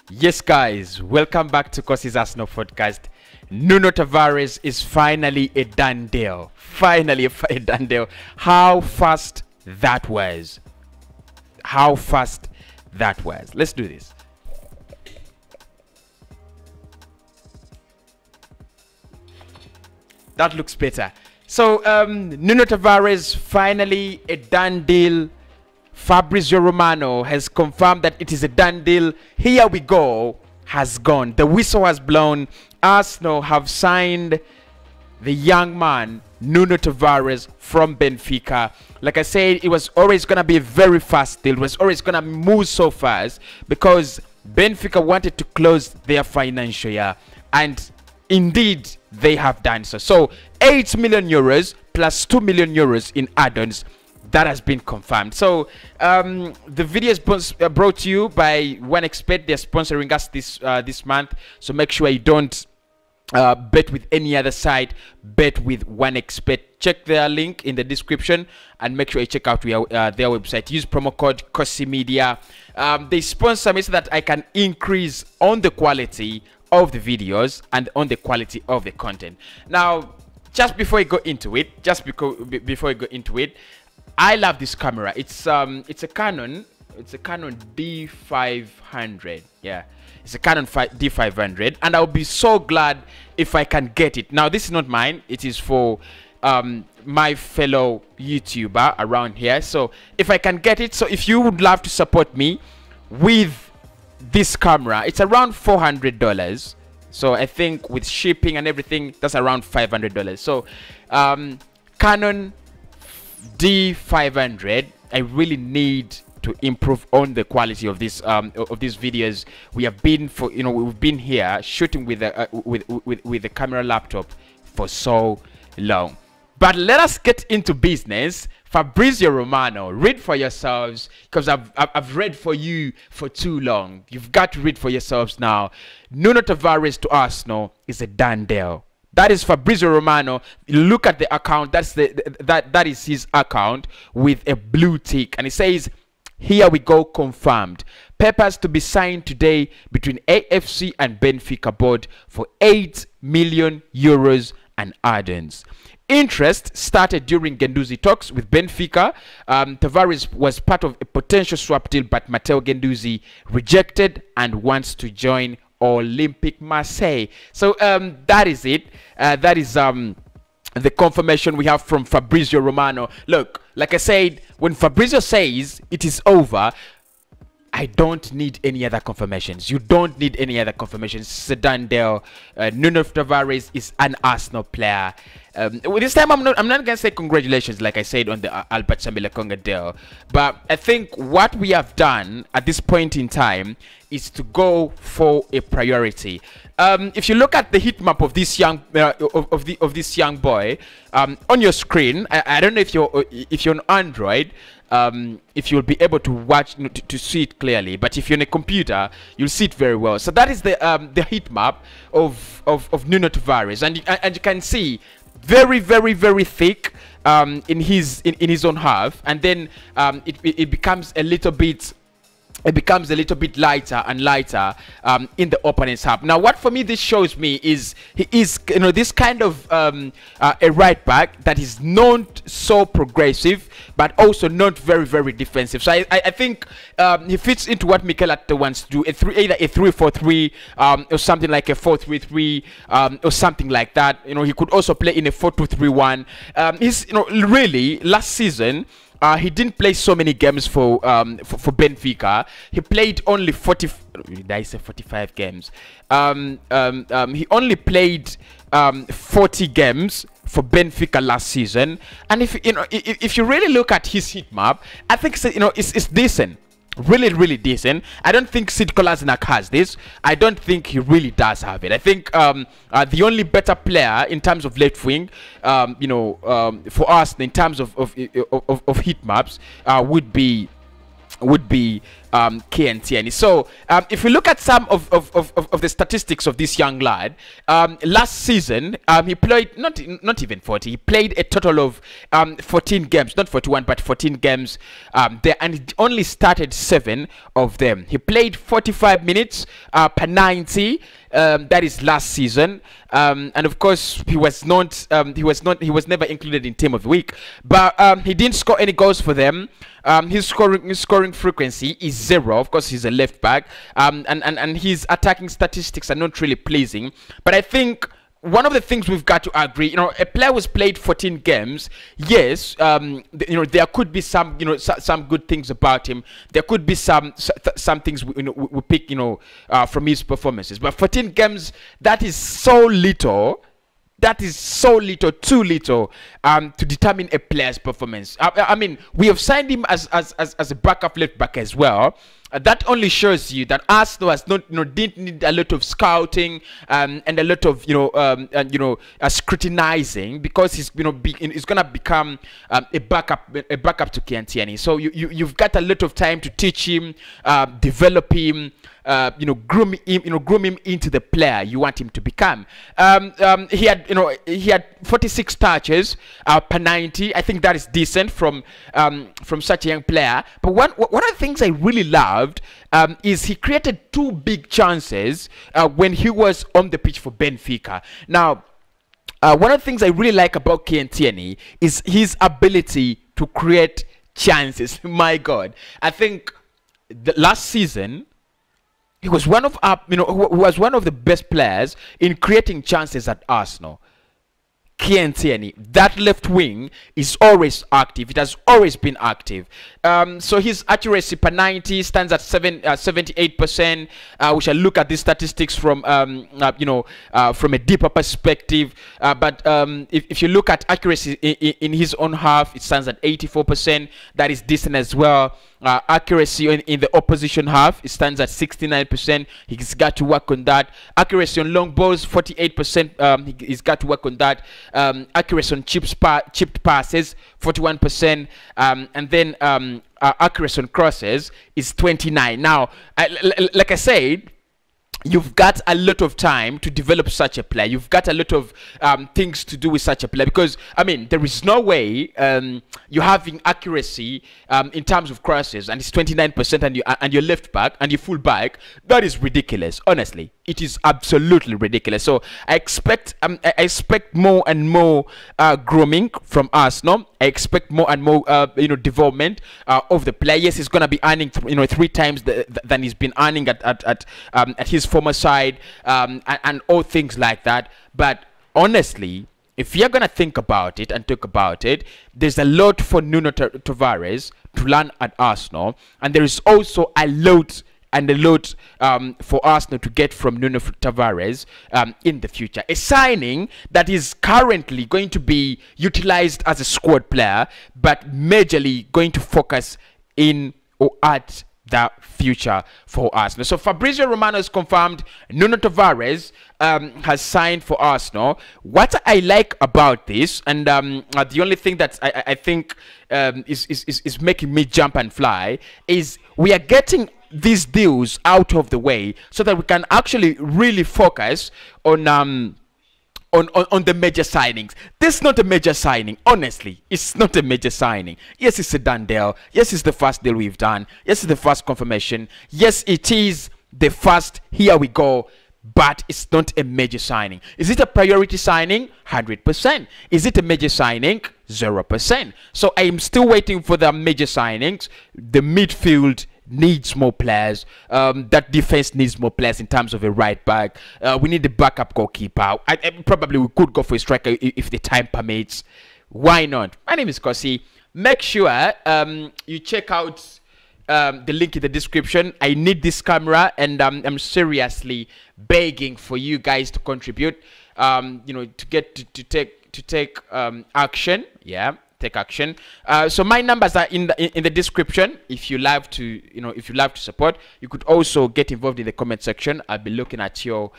Yes, guys, welcome back to Kosi's Arsenal podcast. Nuno Tavares is finally a done deal. Finally a done deal. How fast that was. How fast that was. Let's do this. That looks better. So, Nuno Tavares, finally a done deal. Fabrizio Romano has confirmed that it is a done deal. Here we go. Has gone. The whistle has blown. Arsenal have signed the young man Nuno Tavares from Benfica. Like I said, it was always going to be a very fast deal. It was always going to move so fast because Benfica wanted to close their financial year. And indeed, they have done so. So, 8 million euros plus 2 million euros in add-ons. That has been confirmed. So the video is brought to you by OneXpert. They're sponsoring us this month. So make sure you don't bet with any other site. Bet with OneXpert. Check their link in the description and make sure you check out their website. Use promo code KOSIMedia. They sponsor me so that I can increase on the quality of the videos and on the quality of the content. Now, just before I go into it, I love this camera. It's a Canon D500. Yeah, it's a Canon D500, and I'll be so glad if I can get it. Now, this is not mine. It is for my fellow YouTuber around here. So if I can get it, so if you would love to support me with this camera, it's around $400. So I think with shipping and everything, that's around $500. So Canon D500. I really need to improve on the quality of this of these videos. We have been we've been here shooting with the camera laptop for so long. But let us get into business. Fabrizio Romano, read for yourselves, because I've read for you for too long. You've got to read for yourselves now. Nuno Tavares to Arsenal is a done deal. That is Fabrizio Romano. Look at the account. That is his account with a blue tick, and it says, "Here we go, confirmed. Papers to be signed today between AFC and Benfica board for 8 million euros and add-ons." Interest started during Guendouzi talks with Benfica. Tavares was part of a potential swap deal, but Matteo Guendouzi rejected and wants to join Olympique Marseille. So that is it. That is the confirmation we have from Fabrizio Romano. Look, like I said, when Fabrizio says it is over, I don't need any other confirmations. You don't need any other confirmations. It's a done deal. Nuno Tavares is an Arsenal player. This time I'm not gonna say congratulations like I said on the Albert Sambi Lokonga deal, but I think what we have done at this point in time is to go for a priority. If you look at the heat map of this young of this young boy on your screen, I don't know if you're on Android, if you'll be able to watch to see it clearly, but if you're on a computer, you'll see it very well. So that is the heat map of Nuno Tavares, and you can see very thick in his own half, and then it becomes a little bit lighter and lighter in the opponent's half. Now, what for me this shows me is he is this kind of a right back that is not so progressive, but also not very defensive. So I think he fits into what Mikel Arteta wants to do, either a 3-4-3 or something like a 4-3-3 or something like that. He could also play in a 4-2-3-1. He's really last season. He didn't play so many games for Benfica. He played only 45 games. He only played 40 games for Benfica last season. And if you really look at his heat map, I think it's decent. Really decent. I don't think Sid Kolasinac has this. I don't think he really does have it. I think the only better player in terms of left wing, for us in terms of heat maps would be Kian Tierney. So if we look at some of the statistics of this young lad, last season he played not even 40. He played a total of 14 games, not 41, but 14 games there, and he only started 7 of them. He played 45 minutes per 90. That is last season, and of course he was never included in team of the week, but he didn't score any goals for them. His scoring frequency is 0. Of course, he's a left back, and his attacking statistics are not really pleasing. But I think one of the things we've got to agree, a player who's played 14 games, yes, there could be some, some good things about him. There could be some things we pick, from his performances. But 14 games, that is so little. That is so little, too little, to determine a player's performance. I mean, we have signed him as a backup left back as well. That only shows you that Arsenal has didn't need a lot of scouting and a lot of scrutinizing, because he's gonna become a backup to Kian Tierney. So you've got a lot of time to teach him, develop him, groom him into the player you want him to become. He had 46 touches per 90. I think that is decent from such a young player. But one of the things I really loved is he created 2 big chances when he was on the pitch for Benfica. Now, one of the things I really like about Kian Tierney is his ability to create chances. My God, I think the last season he was one of the best players in creating chances at Arsenal. Kian Tierney, that left wing is always active. It has always been active. So his accuracy per 90 stands at 78%. We shall look at these statistics from from a deeper perspective. But if you look at accuracy in his own half, it stands at 84%. That is decent as well. Accuracy in the opposition half, it stands at 69%. He's got to work on that. Accuracy on long balls, 48%. He's got to work on that. Accuracy on chipped passes, 41%. And then accuracy on crosses is 29. Now, like I said, you've got a lot of time to develop such a player. You've got a lot of things to do with such a player, because I mean, there is no way you're having accuracy in terms of crosses and it's 29%, and your left back and your full back. That is ridiculous. Honestly, it is absolutely ridiculous. So I expect more and more grooming from Arsenal. I expect more and more development of the player. Yes, he's gonna be earning 3 times than he's been earning at his former side, and all things like that. But honestly, if you're gonna think about it and talk about it, there's a lot for Nuno Tavares to learn at Arsenal, and there is also a lot for Arsenal to get from Nuno Tavares in the future. A signing that is currently going to be utilized as a squad player, but majorly going to focus in or at the future for Arsenal. So Fabrizio Romano has confirmed Nuno Tavares has signed for Arsenal. What I like about this, and the only thing that I think is making me jump and fly, is we are getting these deals out of the way so that we can actually really focus on the major signings. This is not a major signing. Honestly, it's not a major signing. Yes, it's a done deal. Yes, it's the first deal we've done. Yes, it's the first confirmation. Yes, it is the first here we go, but it's not a major signing. Is it a priority signing? 100%. Is it a major signing? 0%. So I am still waiting for the major signings. The midfield needs more players. That defense needs more players in terms of a right back. We need a backup goalkeeper. Probably we could go for a striker if the time permits. Why not? My name is Kosi. Make sure you check out the link in the description. I need this camera, and I'm seriously begging for you guys to contribute. To get to take action. Yeah. Take action. So my numbers are in the description. If you love to support, you could also get involved in the comment section. I'll be looking at your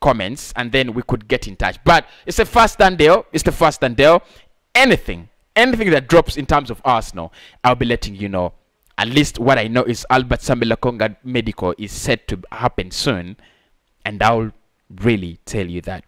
comments, and then we could get in touch. But it's a fast done deal. It's the first done deal. Anything that drops in terms of Arsenal, I'll be letting you know At least what I know is Albert Sambi Lokonga Medical is set to happen soon, and I'll really tell you that.